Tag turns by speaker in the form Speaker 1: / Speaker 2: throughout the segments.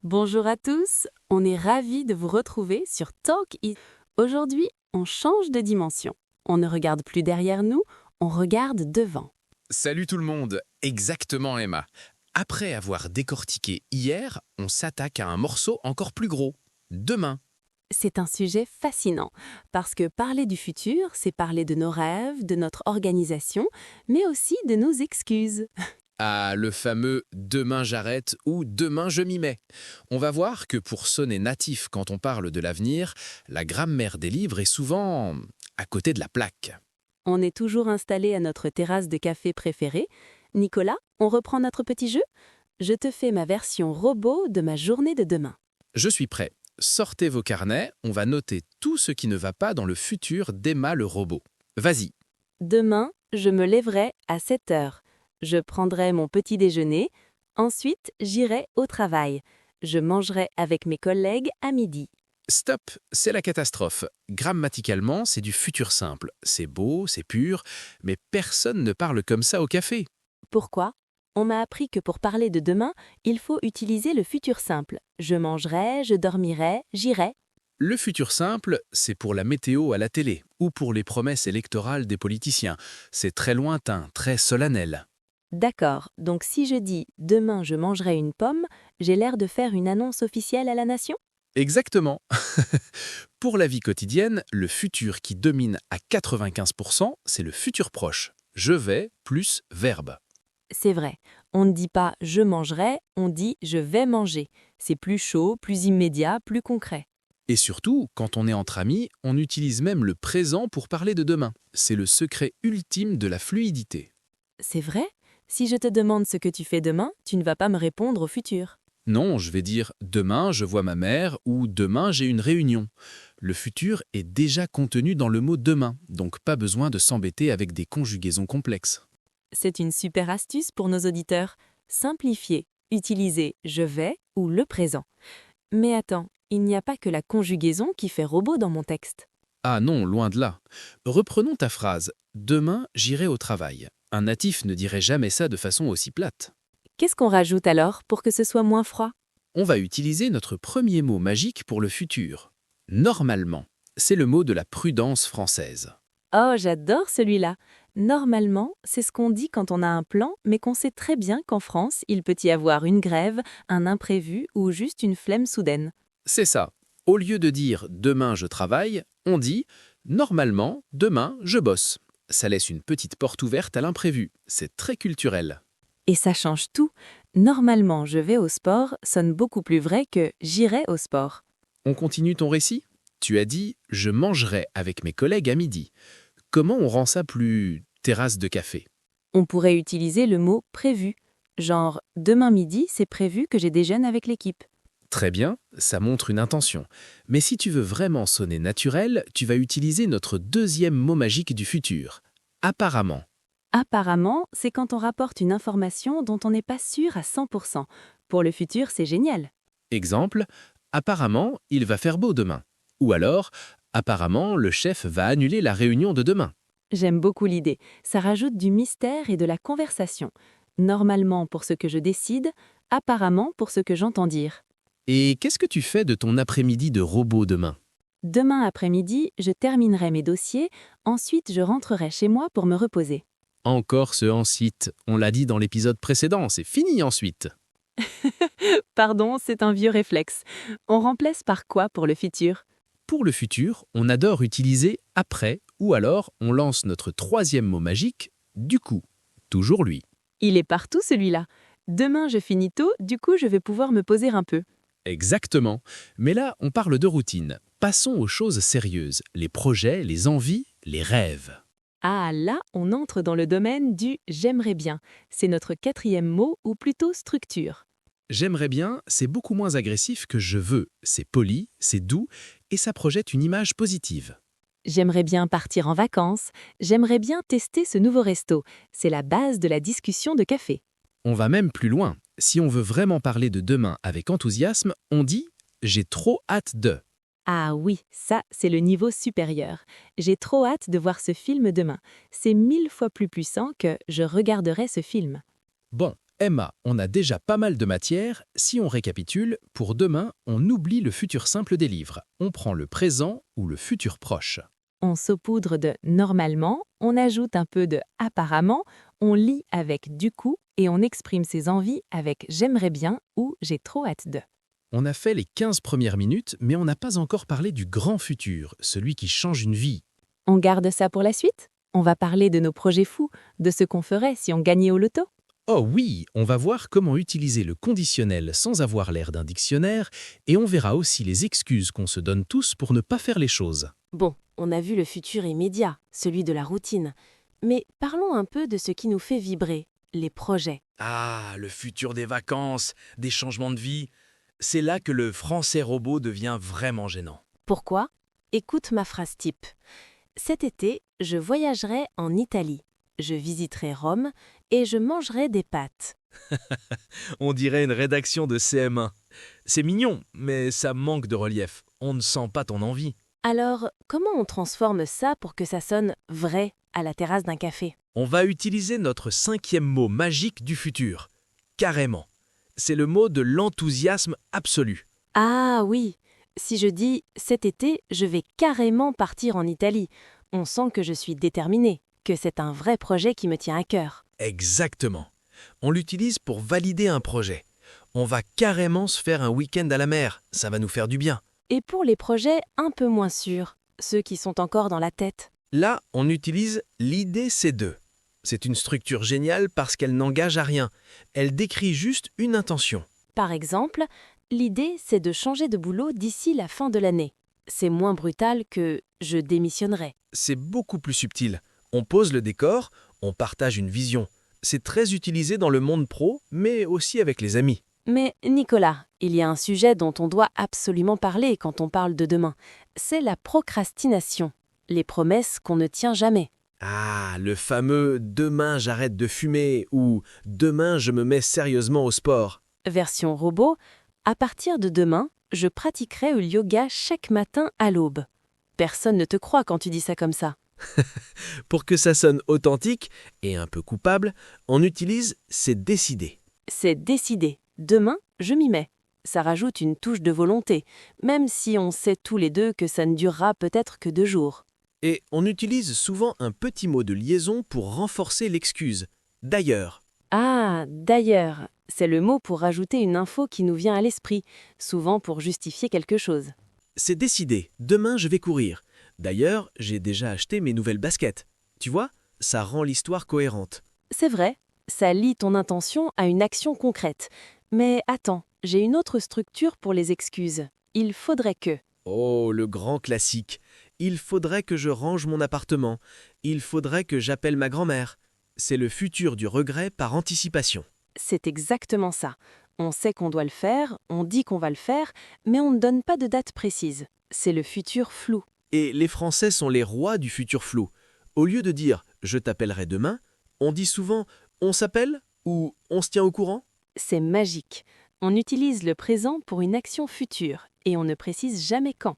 Speaker 1: Bonjour à tous, on est ravis de vous retrouver sur Talk It. Aujourd'hui, on change de dimension. On ne regarde plus derrière nous, on regarde devant.
Speaker 2: Salut tout le monde, exactement Emma. Après avoir décortiqué hier, on s'attaque à un morceau encore plus gros. Demain.
Speaker 1: C'est un sujet fascinant, parce que parler du futur, c'est parler de nos rêves, de notre organisation, mais aussi de nos excuses.
Speaker 2: Ah, le fameux demain j'arrête ou demain je m'y mets. On va voir que pour sonner natif quand on parle de l'avenir, la grammaire des livres est souvent à côté de la plaque.
Speaker 1: On est toujours installé à notre terrasse de café préférée. Nicolas, on reprend notre petit jeu? Je te fais ma version robot de ma journée de demain.
Speaker 2: Je suis prêt. Sortez vos carnets, on va noter tout ce qui ne va pas dans le futur d'Emma le robot. Vas-y.
Speaker 1: Demain, je me lèverai à 7 heures. Je prendrai mon petit déjeuner. Ensuite, j'irai au travail. Je mangerai avec mes collègues à midi.
Speaker 2: Stop, c'est la catastrophe. Grammaticalement, c'est du futur simple. C'est beau, c'est pur, mais personne ne parle comme ça au café.
Speaker 1: Pourquoi? On m'a appris que pour parler de demain, il faut utiliser le futur simple. Je mangerai, je dormirai, j'irai.
Speaker 2: Le futur simple, c'est pour la météo à la télé ou pour les promesses électorales des politiciens. C'est très lointain, très solennel.
Speaker 1: D'accord, donc si je dis « demain je mangerai une pomme », j'ai l'air de faire une annonce officielle à la nation?
Speaker 2: Exactement. Pour la vie quotidienne, le futur qui domine à 95%, c'est le futur proche. Je vais plus verbe.
Speaker 1: C'est vrai, on ne dit pas « je mangerai », on dit « je vais manger ». C'est plus chaud, plus immédiat, plus concret.
Speaker 2: Et surtout, quand on est entre amis, on utilise même le présent pour parler de demain. C'est le secret ultime de la fluidité.
Speaker 1: C'est vrai? Si je te demande ce que tu fais demain, tu ne vas pas me répondre au futur.
Speaker 2: Non, je vais dire demain je vois ma mère ou demain j'ai une réunion. Le futur est déjà contenu dans le mot demain, donc pas besoin de s'embêter avec des conjugaisons complexes.
Speaker 1: C'est une super astuce pour nos auditeurs. Simplifier, utiliser je vais ou le présent. Mais attends, il n'y a pas que la conjugaison qui fait robot dans mon texte.
Speaker 2: Ah non, loin de là. Reprenons ta phrase. Demain j'irai au travail. Un natif ne dirait jamais ça de façon aussi plate.
Speaker 1: Qu'est-ce qu'on rajoute alors pour que ce soit moins froid?
Speaker 2: On va utiliser notre premier mot magique pour le futur. Normalement, c'est le mot de la prudence française.
Speaker 1: Oh, j'adore celui-là. Normalement, c'est ce qu'on dit quand on a un plan, mais qu'on sait très bien qu'en France, il peut y avoir une grève, un imprévu ou juste une flemme soudaine.
Speaker 2: C'est ça. Au lieu de dire demain je travaille, on dit normalement demain je bosse. Ça laisse une petite porte ouverte à l'imprévu. C'est très culturel.
Speaker 1: Et ça change tout. Normalement, je vais au sport sonne beaucoup plus vrai que j'irai au sport.
Speaker 2: On continue ton récit? Tu as dit je mangerai avec mes collègues à midi. Comment on rend ça plus terrasse de café?
Speaker 1: On pourrait utiliser le mot prévu. Genre, demain midi, c'est prévu que j'ai déjeune avec l'équipe.
Speaker 2: Très bien, ça montre une intention. Mais si tu veux vraiment sonner naturel, tu vas utiliser notre deuxième mot magique du futur. Apparemment.
Speaker 1: Apparemment, c'est quand on rapporte une information dont on n'est pas sûr à 100%. Pour le futur, c'est génial.
Speaker 2: Exemple, apparemment, il va faire beau demain. Ou alors, apparemment, le chef va annuler la réunion de demain.
Speaker 1: J'aime beaucoup l'idée. Ça rajoute du mystère et de la conversation. Normalement pour ce que je décide, apparemment pour ce que j'entends dire.
Speaker 2: Et qu'est-ce que tu fais de ton après-midi de robot demain?
Speaker 1: Demain après-midi, je terminerai mes dossiers, ensuite je rentrerai chez moi pour me reposer.
Speaker 2: Encore ce ensuite, on l'a dit dans l'épisode précédent, c'est fini ensuite.
Speaker 1: Pardon, c'est un vieux réflexe. On remplace par quoi pour le futur?
Speaker 2: Pour le futur, on adore utiliser après ou alors on lance notre troisième mot magique, du coup. Toujours lui.
Speaker 1: Il est partout celui-là. Demain je finis tôt, du coup je vais pouvoir me poser un peu.
Speaker 2: Exactement. Mais là, on parle de routine. Passons aux choses sérieuses, les projets, les envies, les rêves.
Speaker 1: Ah là, on entre dans le domaine du « j'aimerais bien ». C'est notre quatrième mot ou plutôt structure.
Speaker 2: J'aimerais bien, c'est beaucoup moins agressif que je veux. C'est poli, c'est doux et ça projette une image positive.
Speaker 1: J'aimerais bien partir en vacances, j'aimerais bien tester ce nouveau resto. C'est la base de la discussion de café.
Speaker 2: On va même plus loin. Si on veut vraiment parler de demain avec enthousiasme, on dit « j'ai trop hâte de ».
Speaker 1: Ah oui, ça, c'est le niveau supérieur. J'ai trop hâte de voir ce film demain. C'est 1000 fois plus puissant que « je regarderai ce film ».
Speaker 2: Bon, Emma, on a déjà pas mal de matière. Si on récapitule, pour demain, on oublie le futur simple des livres. On prend le présent ou le futur proche.
Speaker 1: On saupoudre de normalement, on ajoute un peu de apparemment, on lit avec du coup et on exprime ses envies avec j'aimerais bien ou j'ai trop hâte de.
Speaker 2: On a fait les 15 premières minutes, mais on n'a pas encore parlé du grand futur, celui qui change une vie.
Speaker 1: On garde ça pour la suite? On va parler de nos projets fous, de ce qu'on ferait si on gagnait au loto.
Speaker 2: Oh oui, on va voir comment utiliser le conditionnel sans avoir l'air d'un dictionnaire, et on verra aussi les excuses qu'on se donne tous pour ne pas faire les choses.
Speaker 3: Bon, on a vu le futur immédiat, celui de la routine. Mais parlons un peu de ce qui nous fait vibrer, les projets.
Speaker 4: Ah, le futur des vacances, des changements de vie. C'est là que le français robot devient vraiment gênant.
Speaker 3: Pourquoi? Écoute ma phrase type. Cet été, je voyagerai en Italie. Je visiterai Rome et je mangerai des pâtes.
Speaker 4: On dirait une rédaction de CM1. C'est mignon, mais ça manque de relief. On ne sent pas ton envie.
Speaker 3: Alors, comment on transforme ça pour que ça sonne vrai à la terrasse d'un café?
Speaker 4: On va utiliser notre 5e mot magique du futur. Carrément. C'est le mot de l'enthousiasme absolu.
Speaker 3: Ah oui, si je dis cet été, je vais carrément partir en Italie, on sent que je suis déterminée, que c'est un vrai projet qui me tient à cœur.
Speaker 4: Exactement. On l'utilise pour valider un projet. On va carrément se faire un week-end à la mer. Ça va nous faire du bien.
Speaker 3: Et pour les projets un peu moins sûrs, ceux qui sont encore dans la tête?
Speaker 4: Là, on utilise l'idée C2. C'est une structure géniale parce qu'elle n'engage à rien. Elle décrit juste une intention.
Speaker 3: Par exemple, l'idée c'est de changer de boulot d'ici la fin de l'année. C'est moins brutal que je démissionnerai.
Speaker 4: C'est beaucoup plus subtil. On pose le décor, on partage une vision. C'est très utilisé dans le monde pro, mais aussi avec les amis.
Speaker 3: Mais Nicolas, il y a un sujet dont on doit absolument parler quand on parle de demain. C'est la procrastination, les promesses qu'on ne tient jamais.
Speaker 4: Ah, le fameux « demain j'arrête de fumer » ou « demain je me mets sérieusement au sport ».
Speaker 3: Version robot, à partir de demain, je pratiquerai le yoga chaque matin à l'aube. Personne ne te croit quand tu dis ça comme ça.
Speaker 4: Pour que ça sonne authentique et un peu coupable, on utilise « c'est décidé ».
Speaker 3: C'est décidé. Demain, je m'y mets. Ça rajoute une touche de volonté, même si on sait tous les deux que ça ne durera peut-être que 2 jours.
Speaker 4: Et on utilise souvent un petit mot de liaison pour renforcer l'excuse. D'ailleurs.
Speaker 3: Ah, d'ailleurs, c'est le mot pour rajouter une info qui nous vient à l'esprit, souvent pour justifier quelque chose.
Speaker 4: C'est décidé, demain je vais courir. D'ailleurs, j'ai déjà acheté mes nouvelles baskets. Tu vois, ça rend l'histoire cohérente.
Speaker 3: C'est vrai, ça lie ton intention à une action concrète. Mais attends, j'ai une autre structure pour les excuses. Il faudrait que...
Speaker 4: Oh, le grand classique. Il faudrait que je range mon appartement. Il faudrait que j'appelle ma grand-mère. C'est le futur du regret par anticipation.
Speaker 3: C'est exactement ça. On sait qu'on doit le faire, on dit qu'on va le faire, mais on ne donne pas de date précise. C'est le futur flou.
Speaker 4: Et les Français sont les rois du futur flou. Au lieu de dire « je t'appellerai demain », on dit souvent « on s'appelle » ou « on se tient au courant ».
Speaker 3: C'est magique. On utilise le présent pour une action future et on ne précise jamais quand.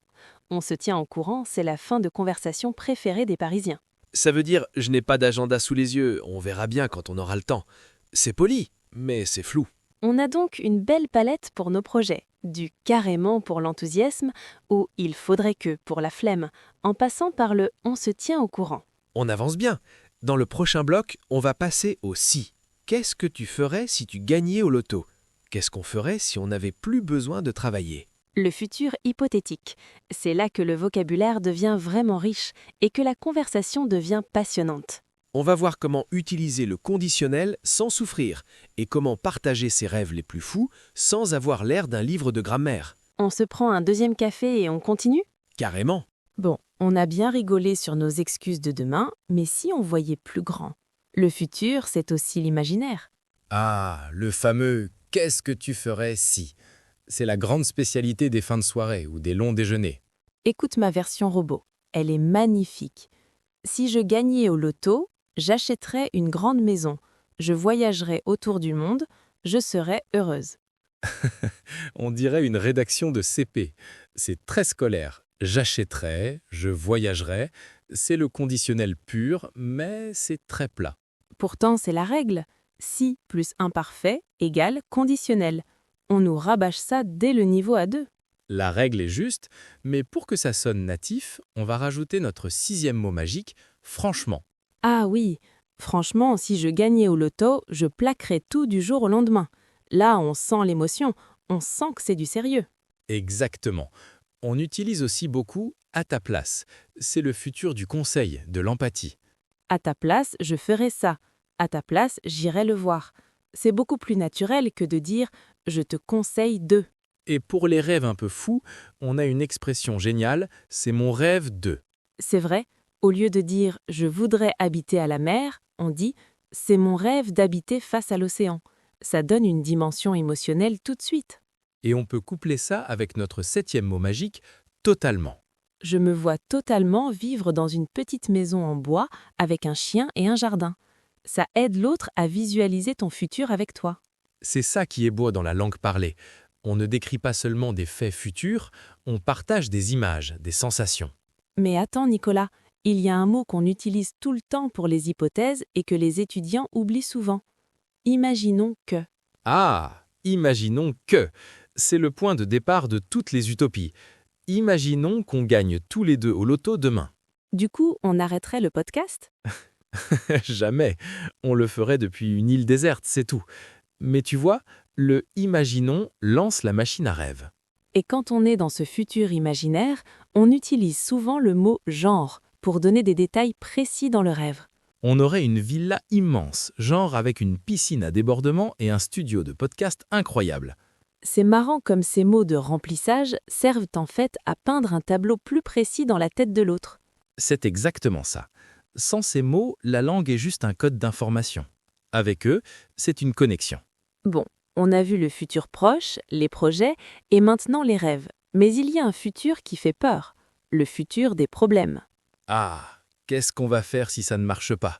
Speaker 3: On se tient au courant, c'est la fin de conversation préférée des Parisiens.
Speaker 4: Ça veut dire « je n'ai pas d'agenda sous les yeux, on verra bien quand on aura le temps ». C'est poli, mais c'est flou.
Speaker 3: On a donc une belle palette pour nos projets, du carrément pour l'enthousiasme ou il faudrait que pour la flemme, en passant par le on se tient au courant.
Speaker 4: On avance bien. Dans le prochain bloc, on va passer au si. Qu'est-ce que tu ferais si tu gagnais au loto? Qu'est-ce qu'on ferait si on n'avait plus besoin de travailler?
Speaker 3: Le futur hypothétique. C'est là que le vocabulaire devient vraiment riche et que la conversation devient passionnante.
Speaker 4: On va voir comment utiliser le conditionnel sans souffrir et comment partager ses rêves les plus fous sans avoir l'air d'un livre de grammaire.
Speaker 3: On se prend un deuxième café et on continue?
Speaker 4: Carrément.
Speaker 1: Bon, on a bien rigolé sur nos excuses de demain, mais si on voyait plus grand? Le futur, c'est aussi l'imaginaire.
Speaker 2: Ah, le fameux « qu'est-ce que tu ferais si ?» C'est la grande spécialité des fins de soirée ou des longs déjeuners.
Speaker 1: Écoute ma version robot. Elle est magnifique. Si je gagnais au loto, j'achèterais une grande maison. Je voyagerais autour du monde. Je serais heureuse.
Speaker 2: On dirait une rédaction de CP. C'est très scolaire. J'achèterais, je voyagerais. C'est le conditionnel pur, mais c'est très plat.
Speaker 1: Pourtant, c'est la règle.
Speaker 3: Si plus imparfait égale conditionnel. On nous rabâche ça dès le niveau A2.
Speaker 2: La règle est juste, mais pour que ça sonne natif, on va rajouter notre 6e mot magique, franchement.
Speaker 3: Ah oui, franchement, si je gagnais au loto, je plaquerais tout du jour au lendemain. Là, on sent l'émotion, on sent que c'est du sérieux.
Speaker 2: Exactement. On utilise aussi beaucoup « à ta place ». C'est le futur du conseil, de l'empathie.
Speaker 3: À ta place, je ferais ça. À ta place, j'irais le voir. C'est beaucoup plus naturel que de dire « je te conseille de ».
Speaker 2: Et pour les rêves un peu fous, on a une expression géniale, c'est mon rêve de.
Speaker 3: C'est vrai, au lieu de dire « je voudrais habiter à la mer », on dit « c'est mon rêve d'habiter face à l'océan ». Ça donne une dimension émotionnelle tout de suite.
Speaker 2: Et on peut coupler ça avec notre 7e mot magique, totalement.
Speaker 3: Je me vois totalement vivre dans une petite maison en bois avec un chien et un jardin. Ça aide l'autre à visualiser ton futur avec toi.
Speaker 2: C'est ça qui est beau dans la langue parlée. On ne décrit pas seulement des faits futurs, on partage des images, des sensations.
Speaker 3: Mais attends Nicolas, il y a un mot qu'on utilise tout le temps pour les hypothèses et que les étudiants oublient souvent. Imaginons que.
Speaker 2: Ah, imaginons que. C'est le point de départ de toutes les utopies. Imaginons qu'on gagne tous les deux au loto demain.
Speaker 3: Du coup, on arrêterait le podcast ?
Speaker 2: Jamais. On le ferait depuis une île déserte, c'est tout. Mais tu vois, le « imaginons » lance la machine à rêve.
Speaker 3: Et quand on est dans ce futur imaginaire, on utilise souvent le mot « genre » pour donner des détails précis dans le rêve.
Speaker 2: On aurait une villa immense, genre avec une piscine à débordement et un studio de podcast incroyable.
Speaker 3: C'est marrant comme ces mots de remplissage servent en fait à peindre un tableau plus précis dans la tête de l'autre.
Speaker 2: C'est exactement ça. Sans ces mots, la langue est juste un code d'information. Avec eux, c'est une connexion.
Speaker 3: Bon, on a vu le futur proche, les projets et maintenant les rêves. Mais il y a un futur qui fait peur, le futur des problèmes.
Speaker 2: Ah, qu'est-ce qu'on va faire si ça ne marche pas?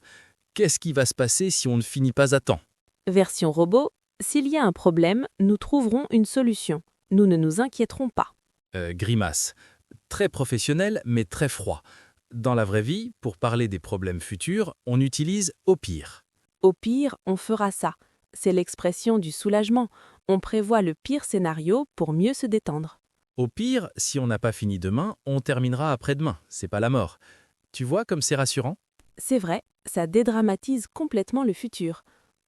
Speaker 2: Qu'est-ce qui va se passer si on ne finit pas à temps?
Speaker 3: Version robot, s'il y a un problème, nous trouverons une solution. Nous ne nous inquiéterons pas.
Speaker 2: Grimace. Très professionnel, mais très froid. Dans la vraie vie, pour parler des problèmes futurs, on utilise « au pire ».
Speaker 3: Au pire, on fera ça. C'est l'expression du soulagement. On prévoit le pire scénario pour mieux se détendre.
Speaker 2: Au pire, si on n'a pas fini demain, on terminera après-demain. C'est pas la mort. Tu vois comme c'est rassurant?
Speaker 3: C'est vrai, ça dédramatise complètement le futur.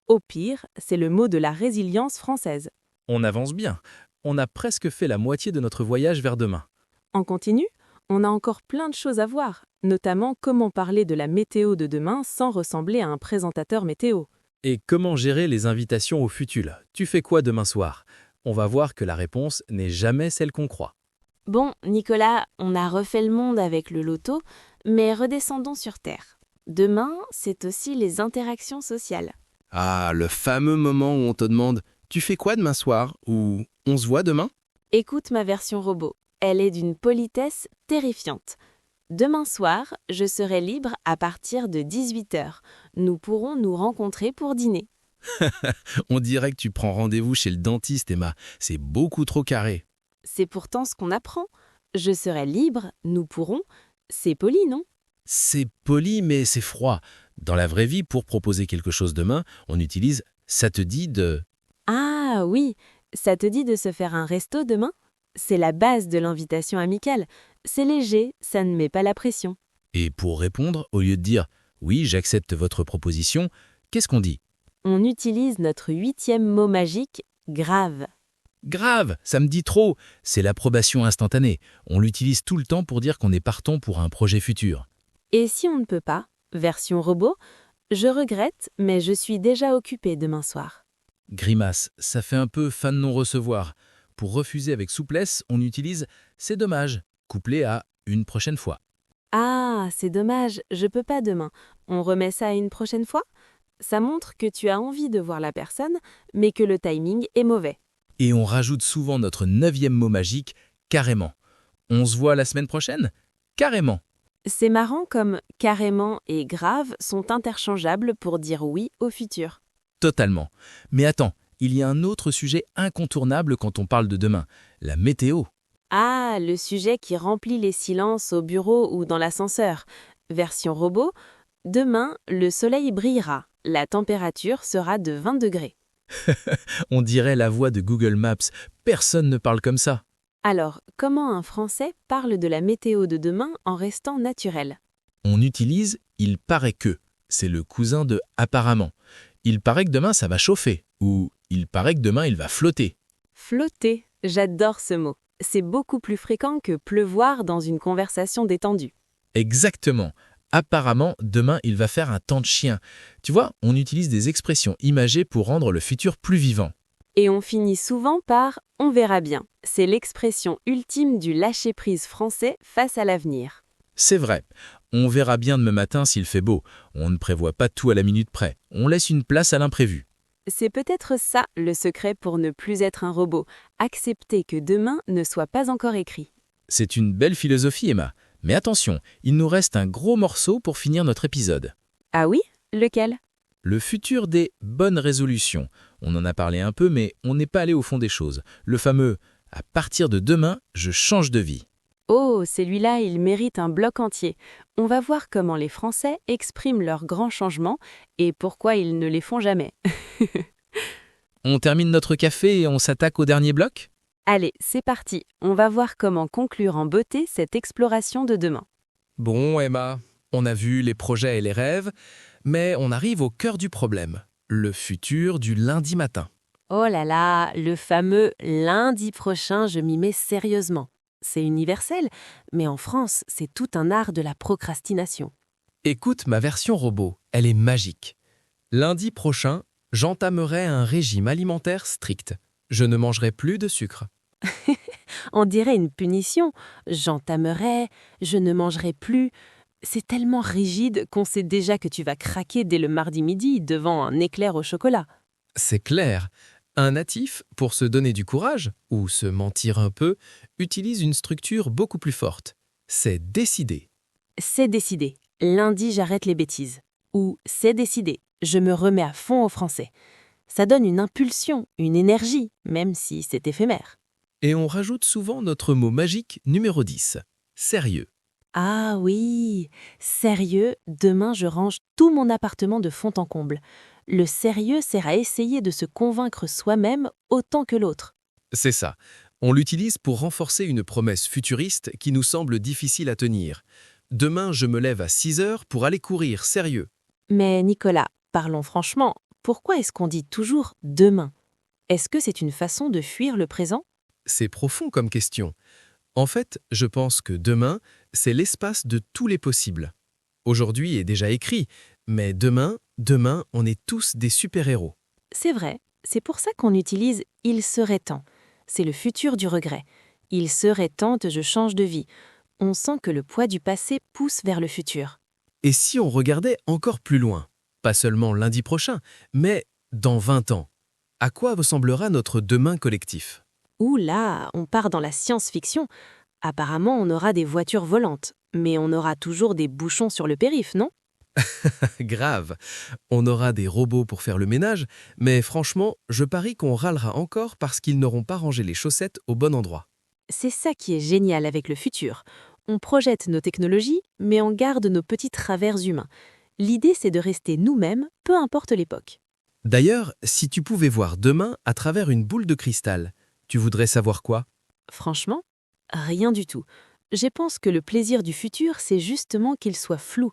Speaker 3: Au pire, c'est le mot de la résilience française.
Speaker 2: On avance bien. On a presque fait la moitié de notre voyage vers demain.
Speaker 3: En continu, on a encore plein de choses à voir, notamment comment parler de la météo de demain sans ressembler à un présentateur météo.
Speaker 2: Et comment gérer les invitations au futur? Tu fais quoi demain soir? On va voir que la réponse n'est jamais celle qu'on croit.
Speaker 5: Bon, Nicolas, on a refait le monde avec le loto, mais redescendons sur Terre. Demain, c'est aussi les interactions sociales.
Speaker 6: Ah, le fameux moment où on te demande « Tu fais quoi demain soir ?» ou « On se voit demain ?»
Speaker 5: Écoute ma version robot. Elle est d'une politesse terrifiante. Demain soir, je serai libre à partir de 18h. Nous pourrons nous rencontrer pour dîner.
Speaker 6: On dirait que tu prends rendez-vous chez le dentiste, Emma. C'est beaucoup trop carré.
Speaker 5: C'est pourtant ce qu'on apprend. Je serai libre, nous pourrons. C'est poli, non?
Speaker 6: C'est poli, mais c'est froid. Dans la vraie vie, pour proposer quelque chose demain, on utilise « ça te dit de… »
Speaker 3: Ah oui, ça te dit de se faire un resto demain? C'est la base de l'invitation amicale. C'est léger, ça ne met pas la pression.
Speaker 6: Et pour répondre, au lieu de dire « Oui, j'accepte votre proposition », qu'est-ce qu'on dit?
Speaker 3: On utilise notre 8e mot magique, grave.
Speaker 6: Grave, ça me dit trop. C'est l'approbation instantanée. On l'utilise tout le temps pour dire qu'on est partant pour un projet futur.
Speaker 3: Et si on ne peut pas, version robot, je regrette, mais je suis déjà occupé demain soir.
Speaker 6: Grimace, ça fait un peu fin de non-recevoir. Pour refuser avec souplesse, on utilise « c'est dommage », couplé à « une prochaine fois ».
Speaker 3: Ah, c'est dommage, je peux pas demain. On remet ça à une prochaine fois? Ça montre que tu as envie de voir la personne, mais que le timing est mauvais.
Speaker 6: Et on rajoute souvent notre 9e mot magique, carrément. On se voit la semaine prochaine? Carrément.
Speaker 3: C'est marrant comme carrément et grave sont interchangeables pour dire oui au futur.
Speaker 6: Totalement. Mais attends, il y a un autre sujet incontournable quand on parle de demain, la météo.
Speaker 3: Ah, le sujet qui remplit les silences au bureau ou dans l'ascenseur. Version robot, demain, le soleil brillera.
Speaker 5: La température sera de 20 degrés.
Speaker 6: On dirait la voix de Google Maps. Personne ne parle comme ça.
Speaker 5: Alors, comment un Français parle de la météo de demain en restant naturel?
Speaker 6: On utilise « il paraît que ». C'est le cousin de « apparemment ». Il paraît que demain ça va chauffer. Ou il paraît que demain il va flotter.
Speaker 5: Flotter, j'adore ce mot. C'est beaucoup plus fréquent que pleuvoir dans une conversation détendue.
Speaker 6: Exactement. Apparemment, demain il va faire un temps de chien. Tu vois, on utilise des expressions imagées pour rendre le futur plus vivant.
Speaker 5: Et on finit souvent par « on verra bien ». C'est l'expression ultime du lâcher-prise français face à l'avenir.
Speaker 6: C'est vrai. On verra bien demain matin s'il fait beau. On ne prévoit pas tout à la minute près. On laisse une place à l'imprévu.
Speaker 5: C'est peut-être ça le secret pour ne plus être un robot, accepter que demain ne soit pas encore écrit.
Speaker 6: C'est une belle philosophie, Emma. Mais attention, il nous reste un gros morceau pour finir notre épisode.
Speaker 5: Ah oui? Lequel?
Speaker 6: Le futur des bonnes résolutions. On en a parlé un peu, mais on n'est pas allé au fond des choses. Le fameux « à partir de demain, je change de vie ».
Speaker 5: Oh, celui-là, il mérite un bloc entier. On va voir comment les Français expriment leurs grands changements et pourquoi ils ne les font jamais.
Speaker 6: On termine notre café et on s'attaque au dernier bloc?
Speaker 5: Allez, c'est parti. On va voir comment conclure en beauté cette exploration de demain.
Speaker 2: Bon, Emma, on a vu les projets et les rêves, mais on arrive au cœur du problème, le futur du lundi matin.
Speaker 3: Oh là là, le fameux lundi prochain, je m'y mets sérieusement. C'est universel, mais en France, c'est tout un art de la procrastination.
Speaker 2: Écoute ma version robot, elle est magique. Lundi prochain, j'entamerai un régime alimentaire strict. Je ne mangerai plus de sucre.
Speaker 3: On dirait une punition. J'entamerai, je ne mangerai plus. C'est tellement rigide qu'on sait déjà que tu vas craquer dès le mardi midi devant un éclair au chocolat.
Speaker 2: C'est clair. Un natif, pour se donner du courage, ou se mentir un peu, utilise une structure beaucoup plus forte. C'est décidé.
Speaker 3: C'est décidé. Lundi, j'arrête les bêtises. Ou c'est décidé. Je me remets à fond au français. Ça donne une impulsion, une énergie, même si c'est éphémère.
Speaker 2: Et on rajoute souvent notre mot magique numéro 10. Sérieux.
Speaker 3: Ah oui, sérieux, demain je range tout mon appartement de fond en comble. Le sérieux sert à essayer de se convaincre soi-même autant que l'autre.
Speaker 2: C'est ça. On l'utilise pour renforcer une promesse futuriste qui nous semble difficile à tenir. Demain, je me lève à 6 heures pour aller courir, sérieux.
Speaker 3: Mais Nicolas, parlons franchement, pourquoi est-ce qu'on dit toujours « demain » ? Est-ce que c'est une façon de fuir le présent ?
Speaker 2: C'est profond comme question. En fait, je pense que demain, c'est l'espace de tous les possibles. Aujourd'hui est déjà écrit, mais demain, on est tous des super-héros.
Speaker 3: C'est vrai, c'est pour ça qu'on utilise « il serait temps ». C'est le futur du regret. Il serait temps que je change de vie. On sent que le poids du passé pousse vers le futur.
Speaker 2: Et si on regardait encore plus loin, pas seulement lundi prochain, mais dans 20 ans, à quoi ressemblera notre demain collectif ?
Speaker 3: Ouh là, on part dans la science-fiction. Apparemment, on aura des voitures volantes, mais on aura toujours des bouchons sur le périph', non ?
Speaker 2: Grave. On aura des robots pour faire le ménage, mais franchement, je parie qu'on râlera encore parce qu'ils n'auront pas rangé les chaussettes au bon endroit.
Speaker 3: C'est ça qui est génial avec le futur. On projette nos technologies, mais on garde nos petits travers humains. L'idée, c'est de rester nous-mêmes, peu importe l'époque.
Speaker 2: D'ailleurs, si tu pouvais voir demain à travers une boule de cristal, tu voudrais savoir quoi ?
Speaker 3: Franchement, rien du tout. Je pense que le plaisir du futur, c'est justement qu'il soit flou.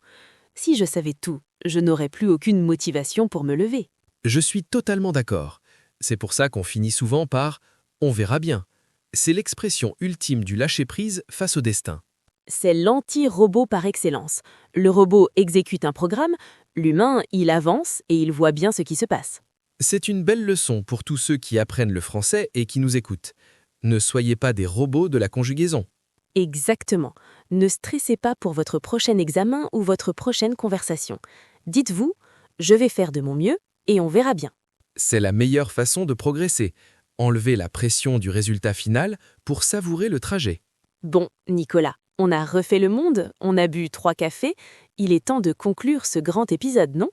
Speaker 3: Si je savais tout, je n'aurais plus aucune motivation pour me lever.
Speaker 2: Je suis totalement d'accord. C'est pour ça qu'on finit souvent par « on verra bien ». C'est l'expression ultime du lâcher-prise face au destin.
Speaker 3: C'est l'anti-robot par excellence. Le robot exécute un programme, l'humain, il avance et il voit bien ce qui se passe.
Speaker 2: C'est une belle leçon pour tous ceux qui apprennent le français et qui nous écoutent. Ne soyez pas des robots de la conjugaison.
Speaker 3: Exactement. Ne stressez pas pour votre prochain examen ou votre prochaine conversation. Dites-vous, je vais faire de mon mieux et on verra bien.
Speaker 2: C'est la meilleure façon de progresser. Enlever la pression du résultat final pour savourer le trajet.
Speaker 3: Bon, Nicolas, on a refait le monde, on a bu 3 cafés, il est temps de conclure ce grand épisode, non ?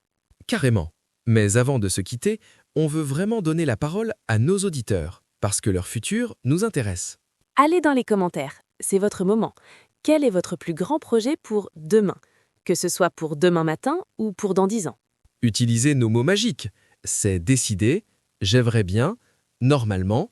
Speaker 2: Carrément. Mais avant de se quitter, on veut vraiment donner la parole à nos auditeurs, parce que leur futur nous intéresse.
Speaker 3: Allez dans les commentaires, c'est votre moment. Quel est votre plus grand projet pour demain ? Que ce soit pour demain matin ou pour dans 10 ans.
Speaker 4: Utilisez nos mots magiques. C'est décidé, j'aimerais bien, normalement.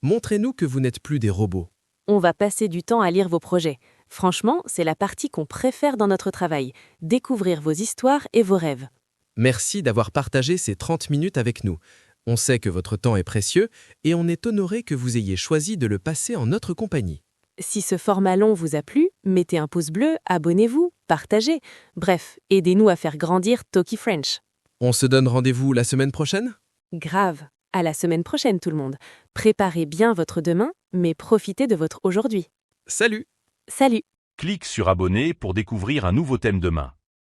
Speaker 4: Montrez-nous que vous n'êtes plus des robots.
Speaker 3: On va passer du temps à lire vos projets. Franchement, c'est la partie qu'on préfère dans notre travail. Découvrir vos histoires et vos rêves.
Speaker 4: Merci d'avoir partagé ces 30 minutes avec nous. On sait que votre temps est précieux et on est honoré que vous ayez choisi de le passer en notre compagnie.
Speaker 3: Si ce format long vous a plu, mettez un pouce bleu, abonnez-vous, partagez. Bref, aidez-nous à faire grandir Talkie French.
Speaker 4: On se donne rendez-vous la semaine prochaine?
Speaker 3: Grave. À la semaine prochaine tout le monde. Préparez bien votre demain, mais profitez de votre aujourd'hui.
Speaker 4: Salut!
Speaker 3: Salut!
Speaker 7: Clique sur abonner pour découvrir un nouveau thème demain.